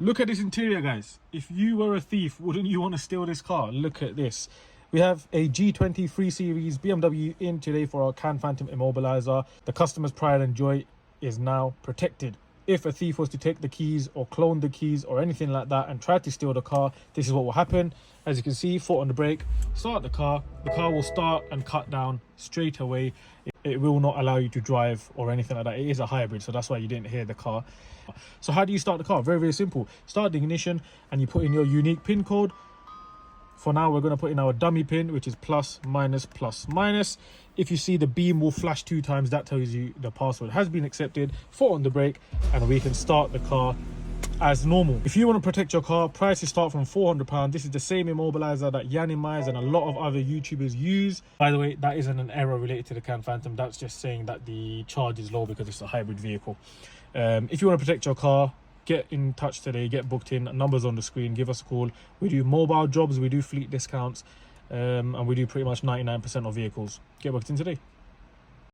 Look at this interior, guys. If you were a thief, wouldn't you want to steal this car? Look at this. We have a G20 3 Series BMW in today for our Can Phantom Immobiliser. The customer's pride and joy is now protected. If a thief was to take the keys or clone the keys or anything like that and try to steal the car, this is what will happen. As you can see, foot on the brake, start the car will start and cut down straight away. It will not allow you to drive or anything like that. It is a hybrid, so that's why you didn't hear the car. So how do you start the car? Very, very simple. Start the ignition and you put in your unique pin code. For now, we're going to put in our dummy pin, which is plus, minus, plus, minus. If you see the beam will flash 2 times, that tells you the password has been accepted. Foot on the brake, and we can start the car as normal. If you want to protect your car, prices start from £400. This is the same immobiliser that Immobiliser and a lot of other YouTubers use. By the way, that isn't an error related to the Can Phantom. That's just saying that the charge is low because it's a hybrid vehicle. If you want to protect your car, get in touch today, get booked in. Numbers on the screen, give us a call. We do mobile jobs, we do fleet discounts, and we do pretty much 99% of vehicles. Get booked in today.